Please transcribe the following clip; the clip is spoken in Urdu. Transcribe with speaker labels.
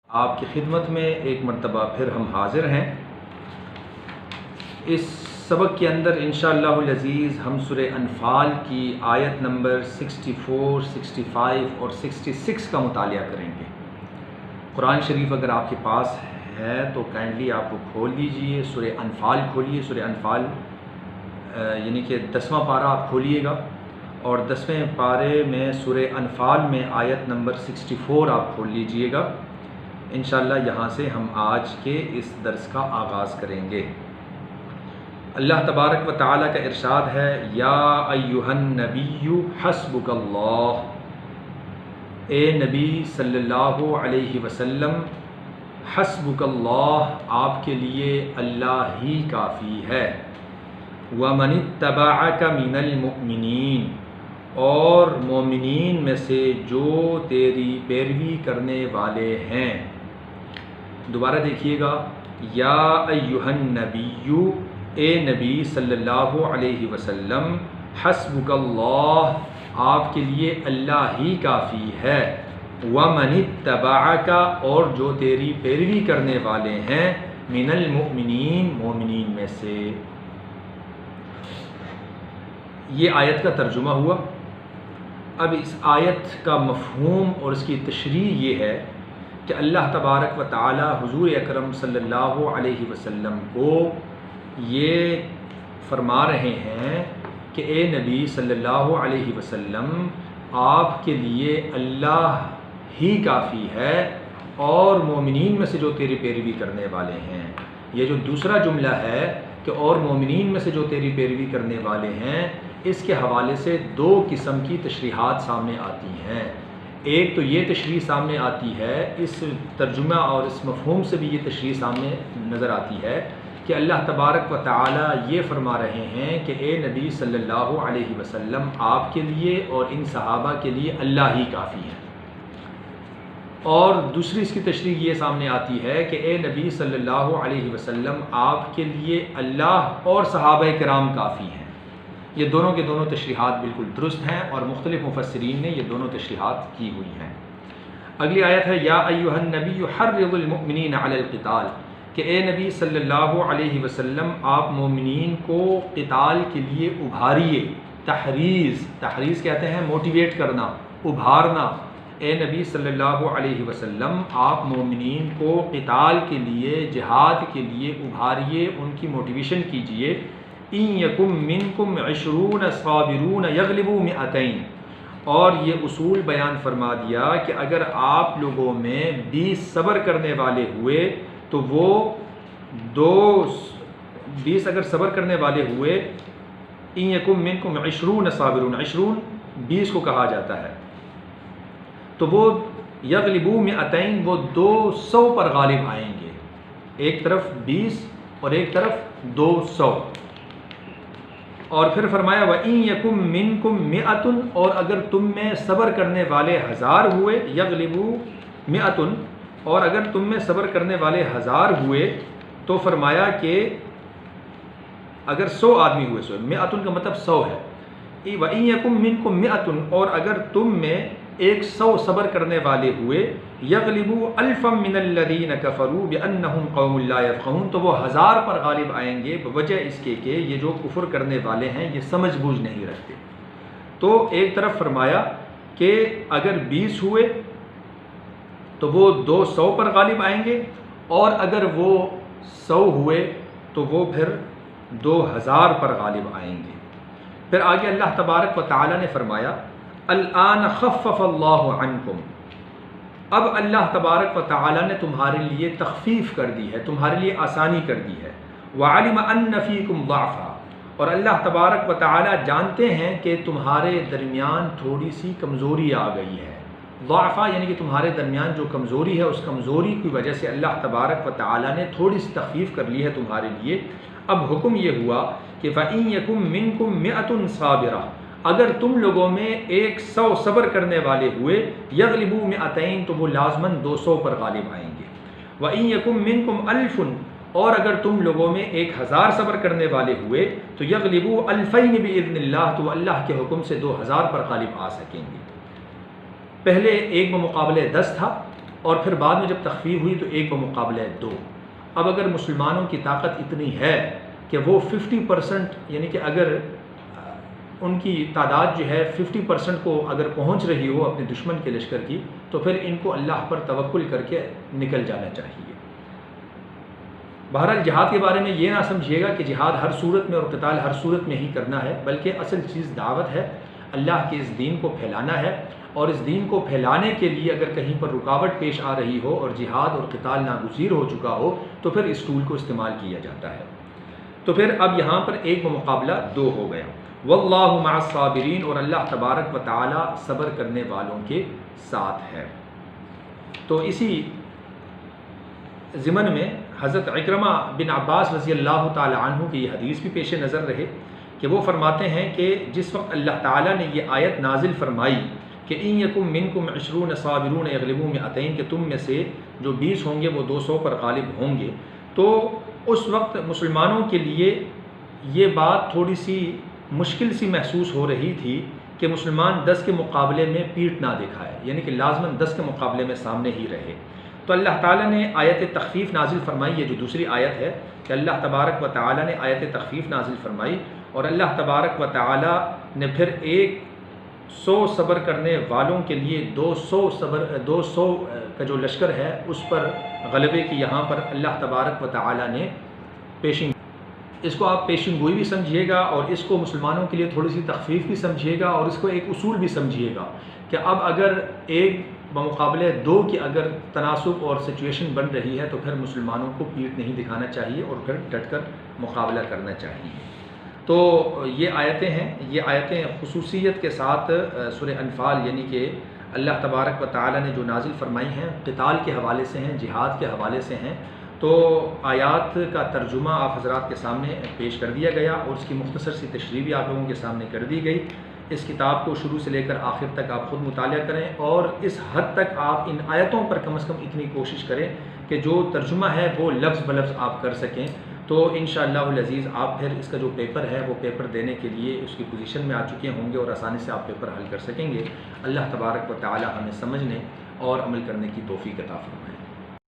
Speaker 1: آپ کی خدمت میں ایک مرتبہ پھر ہم حاضر ہیں۔ اس سبق کے اندر انشاءاللہ العزیز ہم سورہ انفال کی آیت نمبر 64، 65 اور 66 کا مطالعہ کریں گے۔ قرآن شریف اگر آپ کے پاس ہے تو کائنڈلی آپ کو کھول لیجئے، سورہ انفال کھولیے۔ سورہ انفال یعنی کہ 10واں پارہ آپ کھولیے گا، اور 10ویں پارے میں سورہ انفال میں آیت نمبر 64 آپ کھول لیجئے گا۔ انشاءاللہ یہاں سے ہم آج کے اس درس کا آغاز کریں گے۔ اللہ تبارک و تعالیٰ کا ارشاد ہے، یا ایھا النبی حسبک اللہ، اے نبی صلی اللہ علیہ وسلم، حسبک اللہ، آپ کے لیے اللہ ہی کافی ہے، ومن اتبعک من المؤمنین، اور مومنین میں سے جو تیری پیروی کرنے والے ہیں۔ دوبارہ دیکھیے گا، یا ایھا النبی، اے نبی صلی اللہ علیہ وسلم، حسبک اللہ، آپ کے لیے اللہ ہی کافی ہے، ومن اتبعک، اور جو تیری پیروی کرنے والے ہیں، من المؤمنین، مومنین میں سے۔ یہ آیت کا ترجمہ ہوا۔ اب اس آیت کا مفہوم اور اس کی تشریح یہ ہے کہ اللہ تبارک و تعالی حضور اکرم صلی اللہ علیہ وسلم کو یہ فرما رہے ہیں کہ اے نبی صلی اللہ علیہ وسلم، آپ کے لیے اللہ ہی کافی ہے، اور مومنین میں سے جو تیری پیروی کرنے والے ہیں۔ یہ جو دوسرا جملہ ہے کہ اور مومنین میں سے جو تیری پیروی کرنے والے ہیں، اس کے حوالے سے دو قسم کی تشریحات سامنے آتی ہیں۔ ایک تو یہ تشریح سامنے آتی ہے، اس ترجمہ اور اس مفہوم سے بھی یہ تشریح سامنے نظر آتی ہے کہ اللہ تبارک و تعالی یہ فرما رہے ہیں کہ اے نبی صلی اللہ علیہ وسلم، آپ کے لیے اور ان صحابہ کے لیے اللہ ہی کافی ہے۔ اور دوسری اس کی تشریح یہ سامنے آتی ہے کہ اے نبی صلی اللہ علیہ وسلم، آپ کے لیے اللہ اور صحابہ کرام کافی ہیں۔ یہ دونوں کے دونوں تشریحات بالکل درست ہیں، اور مختلف مفسرین نے یہ دونوں تشریحات کی ہوئی ہیں۔ اگلی آیت ہے، یا ایھا النبی حرض المؤمنین علی القتال، کہ اے نبی صلی اللہ علیہ وسلم، آپ مومنین کو قتال کے لیے ابھاریے۔ تحریض کہتے ہیں موٹیویٹ کرنا، ابھارنا۔ اے نبی صلی اللہ علیہ وسلم، آپ مومنین کو قتال کے لیے، جہاد کے لیے ابھاریے، ان کی موٹیویشن کیجئے۔ ان یکم منکم 20 صابرون یغلبوا 200، اور یہ اصول بیان فرما دیا کہ اگر آپ لوگوں میں 20 صبر کرنے والے ہوئے تو وہ 20 اگر صبر کرنے والے ہوئے، ان یکم منکم 20 صابرون، 20 کو کہا جاتا ہے، تو وہ یغلبوا 200، وہ 200 پر غالب آئیں گے۔ ایک طرف 20 اور ایک طرف 200۔ اور پھر فرمایا، وَإِن يَكُن مِّنكُم مِّئَةٌ، اور اگر تم میں صبر کرنے والے 1000 ہوئے، یغلبوا 100، اور اگر تم میں صبر کرنے والے 1000 ہوئے، تو فرمایا کہ اگر 100 آدمی ہوئے، 100 کا مطلب 100 ہے۔ وَإِن يَكُن مِّنكُم مِّئَةٌ، اور اگر تم میں 100 صبر کرنے والے ہوئے، یغلبوا 1000 من الذین کفروا بانہم قوم لا یفقہون، تو وہ 1000 پر غالب آئیں گے بوجہ اس کے کہ یہ جو کفر کرنے والے ہیں یہ سمجھ بوجھ نہیں رکھتے۔ تو ایک طرف فرمایا کہ اگر 20 ہوئے تو وہ 200 پر غالب آئیں گے، اور اگر وہ 100 ہوئے تو وہ پھر 2000 پر غالب آئیں گے۔ پھر آگے اللہ تبارک و تعالی نے فرمایا، الآن خفف اللہ عنکم، اب اللہ تبارک و تعالی نے تمہارے لیے تخفیف کر دی ہے، تمہارے لیے آسانی کر دی ہے۔ وعلم ان فیکم ضعفا، اور اللہ تبارک و تعالی جانتے ہیں کہ تمہارے درمیان تھوڑی سی کمزوری آ گئی ہے۔ ضعفا یعنی کہ تمہارے درمیان جو کمزوری ہے، اس کمزوری کی وجہ سے اللہ تبارک و تعالی نے تھوڑی سی تخفیف کر لی ہے تمہارے لیے۔ اب حکم یہ ہوا کہ فَإِن يَكُن مِّنكُم 100 صابرہ، اگر تم لوگوں میں 100 صبر کرنے والے ہوئے، یغلبوا 200، تو وہ لازماً 200 پر غالب آئیں گے۔ وَإِن يَكُن مِّنكُم 1000، اور اگر تم لوگوں میں 1000 صبر کرنے والے ہوئے تو یغلبوا 2000 بإذن اللہ، تو اللہ کے حکم سے 2000 پر غالب آ سکیں گے۔ پہلے ایک بمقابلے 10 تھا، اور پھر بعد میں جب تخفیف ہوئی تو 1 بمقابلہ 2۔ اب اگر مسلمانوں کی طاقت اتنی ہے کہ وہ 50%، یعنی کہ اگر ان کی تعداد جو ہے 50% کو اگر پہنچ رہی ہو اپنے دشمن کے لشکر کی، تو پھر ان کو اللہ پر توکل کر کے نکل جانا چاہیے۔ بہرحال جہاد کے بارے میں یہ نہ سمجھیے گا کہ جہاد ہر صورت میں اور قتال ہر صورت میں ہی کرنا ہے، بلکہ اصل چیز دعوت ہے، اللہ کے اس دین کو پھیلانا ہے، اور اس دین کو پھیلانے کے لیے اگر کہیں پر رکاوٹ پیش آ رہی ہو اور جہاد اور قتال ناگزیر ہو چکا ہو تو پھر اس ٹول کو استعمال کیا جاتا ہے۔ تو پھر اب یہاں پر 1 بمقابلہ 2 ہو گیا۔ واللہ مع الصابرین، اور اللہ تبارک و تعالی صبر کرنے والوں کے ساتھ ہے۔ تو اسی ضمن میں حضرت عکرمہ بن عباس رضی اللہ تعالی عنہ کی یہ حدیث بھی پیش نظر رہے کہ وہ فرماتے ہیں کہ جس وقت اللہ تعالیٰ نے یہ آیت نازل فرمائی کہ ان یکم منکم 20 صابرون یغلبوا 200، کہ تم میں سے جو 20 ہوں گے وہ 200 پر غالب ہوں گے، تو اس وقت مسلمانوں کے لیے یہ بات تھوڑی سی مشکل سی محسوس ہو رہی تھی کہ مسلمان 10 کے مقابلے میں پیٹھ نہ دکھائے، یعنی کہ لازماً 10 کے مقابلے میں سامنے ہی رہے۔ تو اللہ تعالیٰ نے آیت تخفیف نازل فرمائی، یہ جو دوسری آیت ہے کہ اللہ تبارک و تعالیٰ نے آیت تخفیف نازل فرمائی، اور اللہ تبارک و تعالیٰ نے پھر 100 صبر کرنے والوں کے لیے 200 کا جو لشکر ہے اس پر غلبے کی یہاں پر اللہ تبارک و تعالیٰ نے پیشن، اس کو آپ پیشن گوئی بھی سمجھیے گا، اور اس کو مسلمانوں کے لیے تھوڑی سی تخفیف بھی سمجھیے گا، اور اس کو ایک اصول بھی سمجھیے گا کہ اب اگر 1 بمقابلہ 2 کی اگر تناسب اور سچویشن بن رہی ہے تو پھر مسلمانوں کو پیٹھ نہیں دکھانا چاہیے اور پھر ڈٹ کر مقابلہ کرنا چاہیے۔ تو یہ آیتیں ہیں، یہ آیتیں خصوصیت کے ساتھ سورہ انفال یعنی کہ اللہ تبارک و تعالیٰ نے جو نازل فرمائی ہیں قتال کے حوالے سے ہیں، جہاد کے حوالے سے ہیں۔ تو آیات کا ترجمہ آپ حضرات کے سامنے پیش کر دیا گیا، اور اس کی مختصر سی تشریح بھی آپ لوگوں کے سامنے کر دی گئی۔ اس کتاب کو شروع سے لے کر آخر تک آپ خود مطالعہ کریں، اور اس حد تک آپ ان آیتوں پر کم از کم اتنی کوشش کریں کہ جو ترجمہ ہے وہ لفظ بلفظ آپ کر سکیں، تو انشاءاللہ العزیز آپ پھر اس کا جو پیپر ہے وہ پیپر دینے کے لیے اس کی پوزیشن میں آ چکے ہوں گے، اور آسانی سے آپ پیپر حل کر سکیں گے۔ اللہ تبارک و تعالی ہمیں سمجھنے اور عمل کرنے کی توفیق عطا فرمائے۔